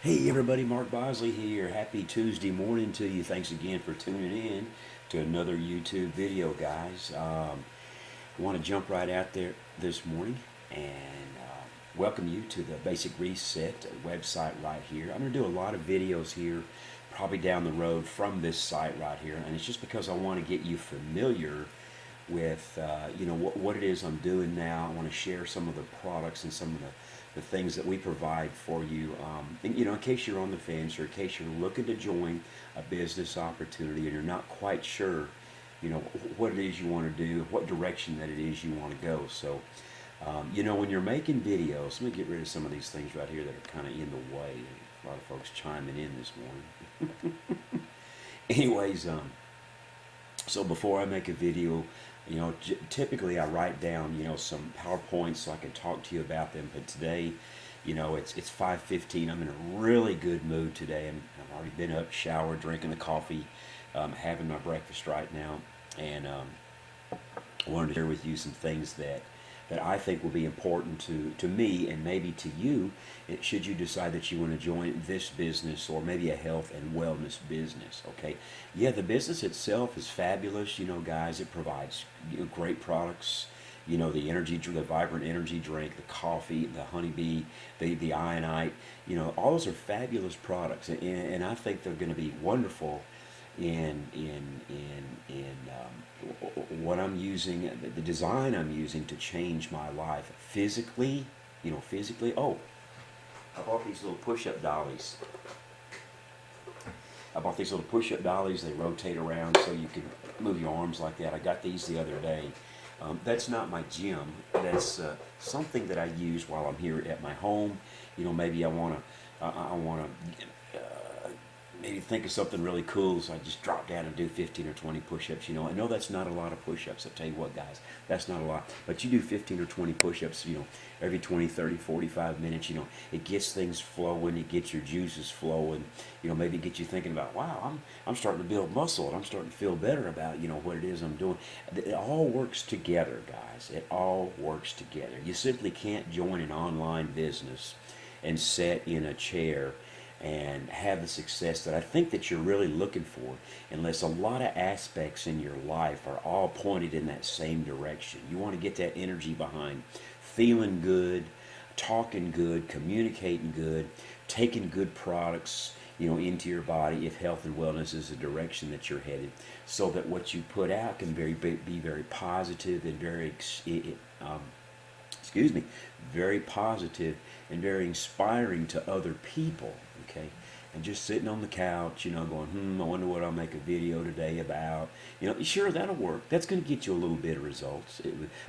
Hey everybody, Mark Bosley here. Happy Tuesday morning to you. Thanks again for tuning in to another YouTube video, guys. I want to jump right out there this morning and welcome you to the Basic Reset website right here. I'm going to do a lot of videos here, probably down the road from this site right here, and it's just because I want to get you familiar with what it is I'm doing now. I want to share some of the products and some of the things that we provide for you. And in case you're on the fence or in case you're looking to join a business opportunity and you're not quite sure, what it is you want to do, what direction that it is you want to go. So, when you're making videos, let me get rid of some of these things right here that are kind of in the way. A lot of folks chiming in this morning. Anyways, so before I make a video, typically I write down, some PowerPoints so I can talk to you about them. But today, it's 5:15. I'm in a really good mood today. I've already been up, showered, drinking the coffee, having my breakfast right now, and I wanted to share with you some things that I think will be important to me and maybe to you, should you decide that you want to join this business or maybe a health and wellness business. Okay, yeah, the business itself is fabulous, guys. It provides great products. The energy, the vibrant energy drink, the coffee, the honeybee, the ionite. All those are fabulous products, and I think they're going to be wonderful in what I'm using, the design I'm using to change my life physically. Physically. Oh, I bought these little push-up dollies. They rotate around so you can move your arms like that. I got these the other day. That's not my gym. That's something that I use while I'm here at my home. Maybe I want to maybe think of something really cool, so I just drop down and do 15 or 20 push-ups. I know that's not a lot of push-ups. I'll tell you what, guys, that's not a lot. But you do 15 or 20 push-ups, every 20, 30, 45 minutes, it gets things flowing, it gets your juices flowing, maybe it gets you thinking about, wow, I'm starting to build muscle, and I'm starting to feel better about, what it is I'm doing. It all works together, guys. It all works together. You simply can't join an online business and sit in a chair and have the success that I think that you're really looking for, unless a lot of aspects in your life are all pointed in that same direction. You want to get that energy behind feeling good, talking good, communicating good, taking good products, into your body, if health and wellness is the direction that you're headed, so that what you put out can be very positive and very positive and very inspiring to other people. Okay, and just sitting on the couch, going, I wonder what I'll make a video today about. Sure, that'll work. That's going to get you a little bit of results,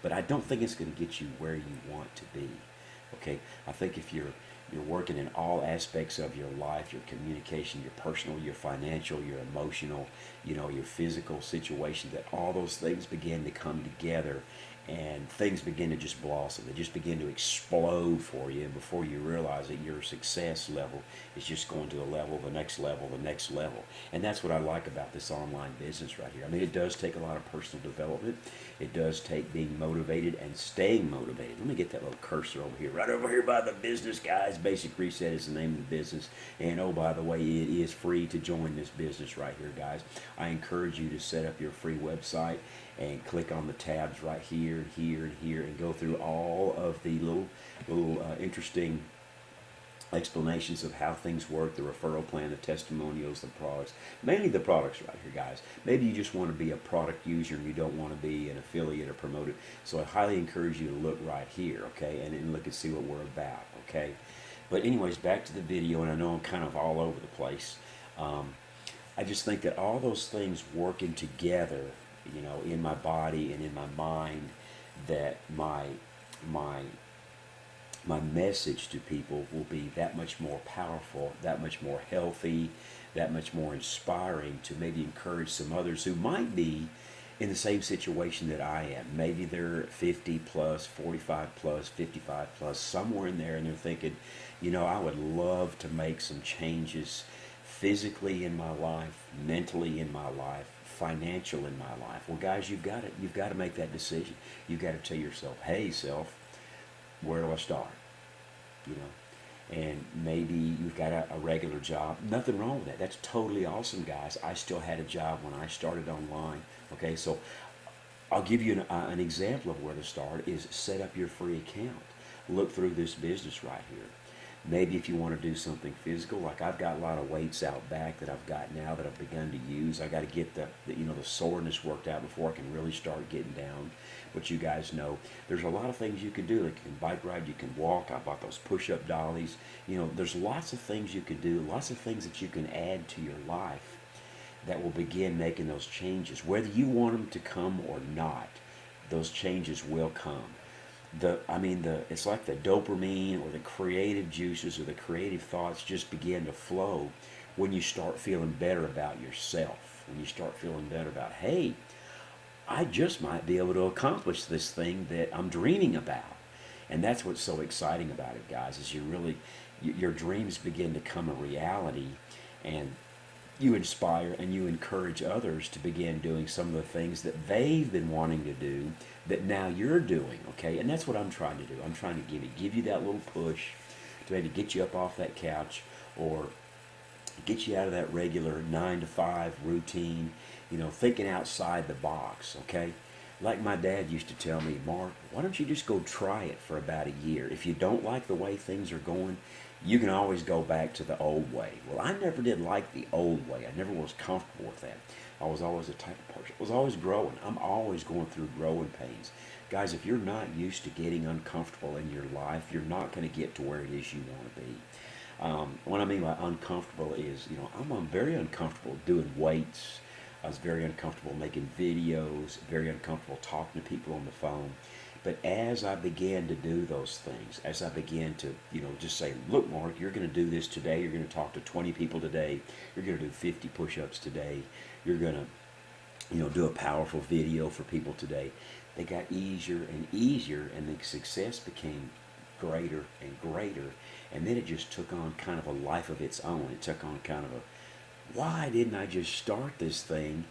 but I don't think it's going to get you where you want to be. Okay, I think if you're working in all aspects of your life, your communication, your personal, your financial, your emotional, your physical situation, that all those things begin to come together and things begin to just blossom. They just begin to explode for you, and before you realize it, your success level is just going to the next level. And that's what I like about this online business right here. I mean, it does take a lot of personal development. It does take being motivated and staying motivated. Let me get that little cursor over here, right over here by the business, guys. Basic Reset is the name of the business. And oh, by the way, it is free to join this business right here, guys. I encourage you to set up your free website and click on the tabs right here, here, and here, and go through all of the little interesting explanations of how things work, the referral plan, the testimonials, the products, mainly the products right here, guys. Maybe you just want to be a product user and you don't want to be an affiliate or promoter. So I highly encourage you to look right here, okay, and look and see what we're about, okay. But anyways, back to the video, and I know I'm kind of all over the place. I just think that all those things working together, in my body and in my mind, that my message to people will be that much more powerful, that much more healthy, that much more inspiring to maybe encourage some others who might be in the same situation that I am. Maybe they're 50 plus, 45 plus, 55 plus, somewhere in there, and they're thinking, I would love to make some changes physically in my life, mentally in my life, financial in my life. Well, guys, you've got to make that decision. You've got to tell yourself, hey, self, where do I start? and maybe you've got a regular job. Nothing wrong with that. That's totally awesome, guys. I still had a job when I started online. Okay, so I'll give you an example of where to start is set up your free account. Look through this business right here. Maybe if you want to do something physical, like I've got a lot of weights out back that I've got now that I've begun to use. I got to get the soreness worked out before I can really start getting down. But you guys know there's a lot of things you can do. Like you can bike ride, you can walk. I bought those push-up dollies. There's lots of things you can do, lots of things that you can add to your life that will begin making those changes. Whether you want them to come or not, those changes will come. It's like the dopamine or the creative juices or the creative thoughts just begin to flow when you start feeling better about yourself. When you start feeling better about, hey, I just might be able to accomplish this thing that I'm dreaming about. And that's what's so exciting about it, guys, is your dreams begin to come a reality, and you inspire and you encourage others to begin doing some of the things that they've been wanting to do that now you're doing, okay? And that's what I'm trying to do. I'm trying to give you that little push to maybe get you up off that couch or get you out of that regular 9 to 5 routine, thinking outside the box, okay? Like my dad used to tell me, Mark, why don't you just go try it for about a year? If you don't like the way things are going, you can always go back to the old way. Well, I never did like the old way. I never was comfortable with that. I was always the type of person. I was always growing. I'm always going through growing pains. Guys, if you're not used to getting uncomfortable in your life, you're not going to get to where it is you want to be. What I mean by uncomfortable is, I'm very uncomfortable doing weights. I was very uncomfortable making videos, very uncomfortable talking to people on the phone. But as I began to do those things, as I began to, just say, look, Mark, you're going to do this today. You're going to talk to 20 people today. You're going to do 50 push-ups today. You're going to, do a powerful video for people today. They got easier and easier, and the success became greater and greater. And then it just took on kind of a life of its own. It took on kind of why didn't I just start this thing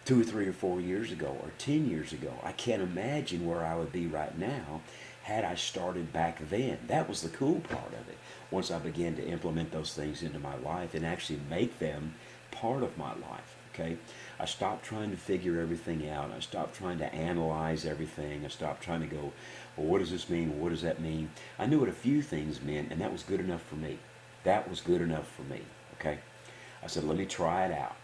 2 or 3 or 4 years ago or 10 years ago? I can't imagine where I would be right now had I started back then. That was the cool part of it. Once I began to implement those things into my life and actually make them part of my life, okay? I stopped trying to figure everything out. I stopped trying to analyze everything. I stopped trying to go, well, what does this mean? What does that mean? I knew what a few things meant, and that was good enough for me. That was good enough for me, okay? I said, let me try it out.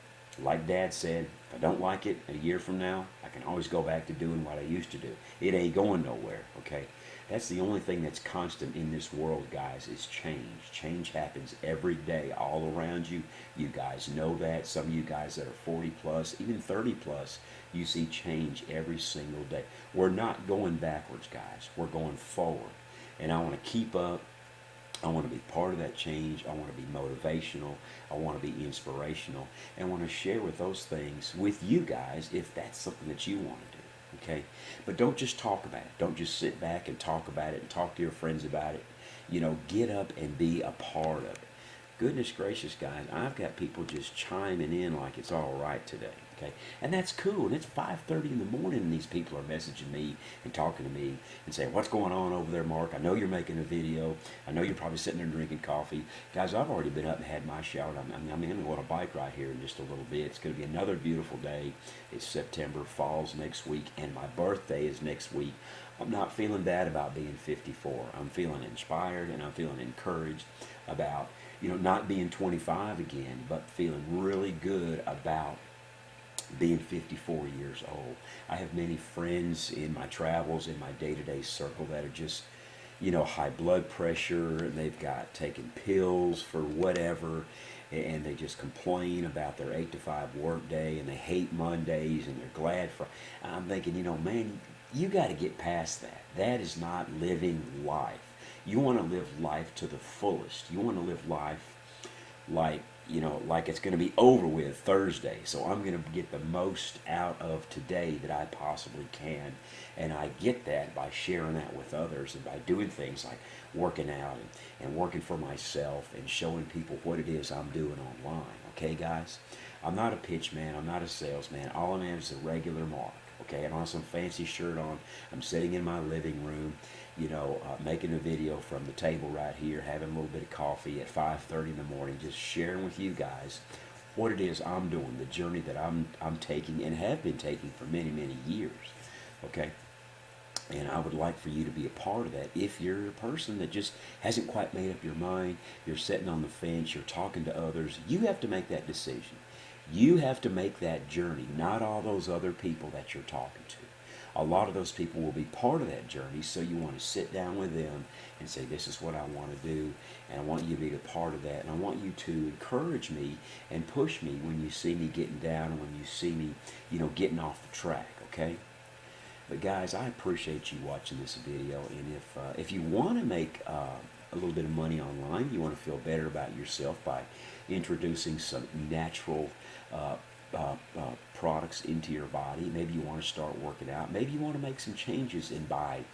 Like Dad said, if I don't like it a year from now, I can always go back to doing what I used to do. It ain't going nowhere, okay? That's the only thing that's constant in this world, guys, is change. Change happens every day all around you. You guys know that. Some of you guys that are 40 plus, even 30 plus, you see change every single day. We're not going backwards, guys. We're going forward. And I want to keep up. I want to be part of that change. I want to be motivational. I want to be inspirational. And I want to share with those things with you guys if that's something that you want to do. Okay? But don't just talk about it. Don't just sit back and talk about it and talk to your friends about it. Get up and be a part of it. Goodness gracious, guys, I've got people just chiming in like it's all right today. Okay, and that's cool. And it's 5:30 in the morning, and these people are messaging me and talking to me and saying, "What's going on over there, Mark? I know you're making a video. I know you're probably sitting there drinking coffee, guys. I've already been up and had my shower. I'm going to go on a bike ride here in just a little bit. It's going to be another beautiful day. It's September, fall's next week, and my birthday is next week. I'm not feeling bad about being 54. I'm feeling inspired and I'm feeling encouraged about not being 25 again, but feeling really good about being 54 years old. I have many friends in my travels, in my day-to-day circle that are just, high blood pressure, and they've got taken pills for whatever, and they just complain about their 8 to 5 work day, and they hate Mondays, and they're glad for, I'm thinking, man, you got to get past that. That is not living life. You want to live life to the fullest. You want to live life like it's going to be over with Thursday. So I'm going to get the most out of today that I possibly can. And I get that by sharing that with others and by doing things like working out and working for myself and showing people what it is I'm doing online. Okay, guys? I'm not a pitch man. I'm not a salesman. All I am is a regular Mark. Okay, I don't have some fancy shirt on. I'm sitting in my living room, making a video from the table right here, having a little bit of coffee at 5:30 in the morning, just sharing with you guys what it is I'm doing, the journey that I'm taking and have been taking for many, many years. Okay? And I would like for you to be a part of that. If you're a person that just hasn't quite made up your mind, you're sitting on the fence, you're talking to others, you have to make that decision. You have to make that journey, not all those other people that you're talking to. A lot of those people will be part of that journey, so you want to sit down with them and say, this is what I want to do, and I want you to be a part of that, and I want you to encourage me and push me when you see me getting down and when you see me, getting off the track, okay? But guys, I appreciate you watching this video, and if you want to make a little bit of money online, you want to feel better about yourself by introducing some natural products into your body. Maybe you want to start working out. Maybe you want to make some changes, and by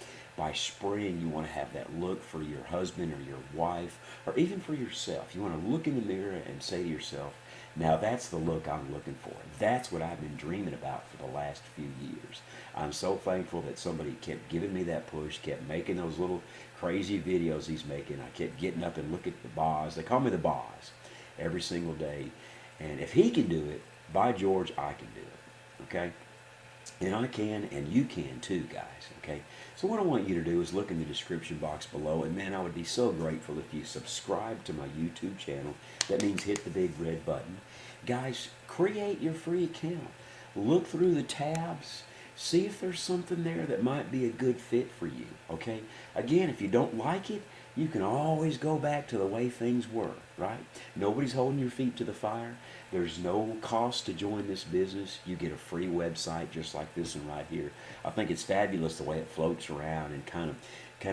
spring you want to have that look for your husband or your wife, or even for yourself. You want to look in the mirror and say to yourself, now that's the look I'm looking for. That's what I've been dreaming about for the last few years. I'm so thankful that somebody kept giving me that push, kept making those little crazy videos he's making. I kept getting up and looking at the boss. They call me the boss every single day. And if he can do it, by George, I can do it. Okay? And I can, and you can too, guys. Okay? So what I want you to do is look in the description box below, and man, I would be so grateful if you subscribe to my YouTube channel. That means hit the big red button. Guys, create your free account. Look through the tabs. See if there's something there that might be a good fit for you. Okay? Again, if you don't like it, you can always go back to the way things were, right? Nobody's holding your feet to the fire. There's no cost to join this business. You get a free website just like this one right here. I think it's fabulous the way it floats around and kind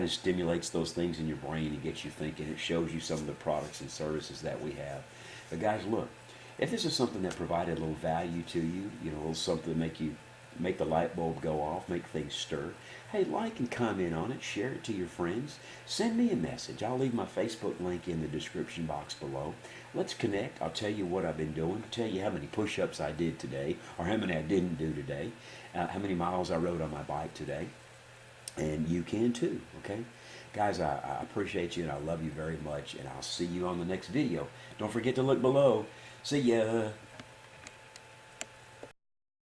of stimulates those things in your brain and gets you thinking. It shows you some of the products and services that we have. But guys, look, if this is something that provided a little value to you, a little something to make the light bulb go off, make things stir, hey, like and comment on it, share it to your friends, send me a message. I'll leave my Facebook link in the description box below. Let's connect. I'll tell you what I've been doing, I'll tell you how many push-ups I did today, or how many I didn't do today, how many miles I rode on my bike today, and you can too, okay? Guys, I appreciate you, and I love you very much, and I'll see you on the next video. Don't forget to look below. See ya.